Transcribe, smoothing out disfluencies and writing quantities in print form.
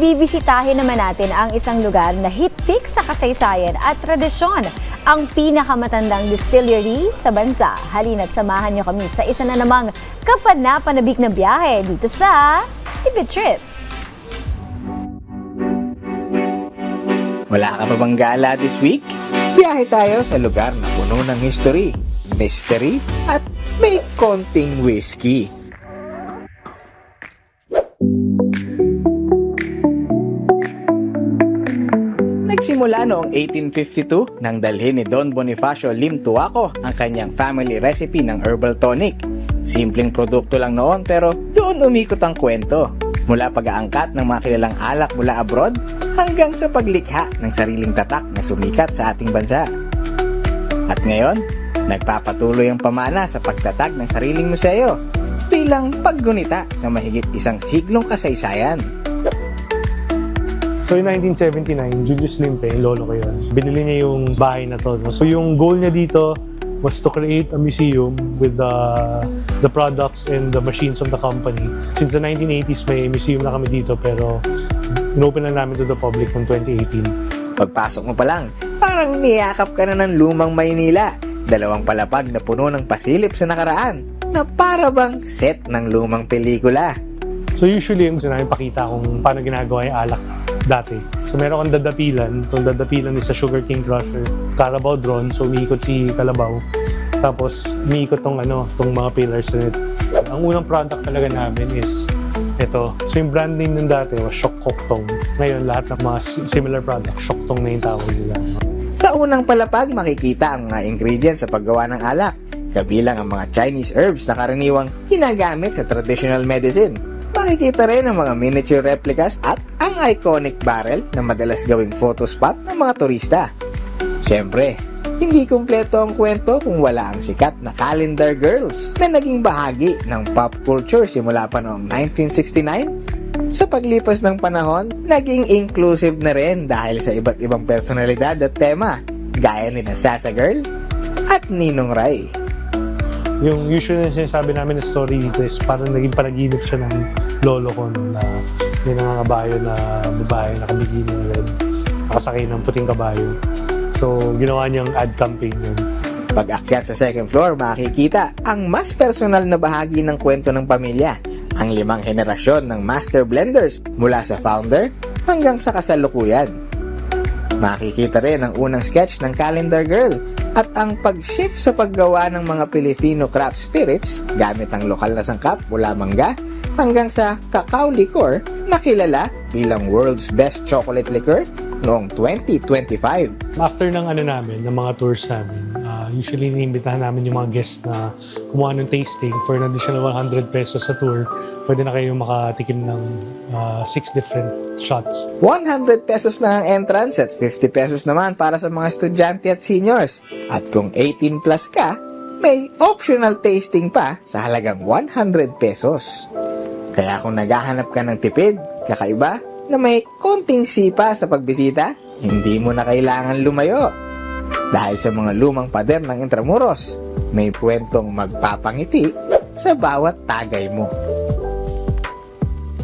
bibisitahin naman natin ang isang lugar na hitik sa kasaysayan at tradisyon, ang pinakamatandang distillery sa bansa. Halina't samahan niyo kami sa isa na namang kapanapanabik na biyahe dito sa Tipid Trips. Wala ka pa bang gala this week? Biyahe tayo sa lugar na puno ng history, mystery, at may konting whiskey. Nagsimula noong 1852 nang dalhin ni Don Bonifacio Lim Tuaco ang kanyang family recipe ng herbal tonic. Simpleng produkto lang noon pero doon umikot ang kwento. Mula pag-aangkat ng mga kilalang alak mula abroad hanggang sa paglikha ng sariling tatak na sumikat sa ating bansa. At ngayon, nagpapatuloy ang pamana sa pagtatag ng sariling museo bilang paggunita sa mahigit isang siglong kasaysayan. So in 1979, Julius Limpe, lolo ko yun, binili niya yung bahay na to. So yung goal niya dito was to create a museum with the products and the machines of the company. Since the 1980s, may museum na kami dito pero inopen na namin to the public noong 2018. Pagpasok mo pa lang, parang niyakap ka na ng lumang Maynila. Dalawang palapag na puno ng pasilip sa nakaraan na para bang set ng lumang pelikula. So usually, gusto namin pakita kung paano ginagawa yung alak dati. So meron kang dadapilan. Itong dadapilan is a sugarcane crusher. Carabao drone. So umiikot si Kalabaw. Tapos umiikot tong mga pillars na ito. Ang unang product talaga namin is ito. So yung brand name ng dati was Shock Koktong. Ngayon lahat ng mga similar product, Shoktong na yung tawag nila. Sa unang palapag, makikita ang mga ingredients sa paggawa ng alak. Kabilang ang mga Chinese herbs na karaniwang ginagamit sa traditional medicine. Makikita rin ang mga miniature replicas at ang iconic barrel na madalas gawing photo spot ng mga turista. Siyempre, hindi kumpleto ang kwento kung wala ang sikat na Calendar Girls na naging bahagi ng pop culture simula pa noong 1969. Sa paglipas ng panahon, naging inclusive na rin dahil sa iba't ibang personalidad at tema, gaya ni Sasa Girl at Ninong Ray. Yung usually na sinasabi namin na story dito is parang naging panaginip siya ng lolo ko na may nangangabayo na babae na kabigini ng red, nakasakay ng puting kabayo. So, ginawa niyang ad campaign yun. Pag-akyat sa second floor, makikita ang mas personal na bahagi ng kwento ng pamilya, ang 5 henerasyon ng master blenders mula sa founder hanggang sa kasalukuyan. Makikita rin ang unang sketch ng Calendar Girl at ang pag-shift sa paggawa ng mga Filipino craft spirits gamit ang lokal na sangkap mula mangga hanggang sa cacao liquor na kilala bilang world's best chocolate liquor noong 2025. After ng ng mga tours namin, usually inimbitahan namin yung mga guests na kumuha ng tasting for an additional 100 pesos sa tour. Pwede na kayo makatikim ng 6 different shots. 100 pesos lang ang entrance at 50 pesos naman para sa mga estudyante at seniors. At kung 18 plus ka, may optional tasting pa sa halagang 100 pesos. Kaya kung naghahanap ka ng tipid, kakaiba, na may konting sipa sa pagbisita, hindi mo na kailangan lumayo. Dahil sa mga lumang pader ng Intramuros, may puwentong magpapangiti sa bawat tagay mo.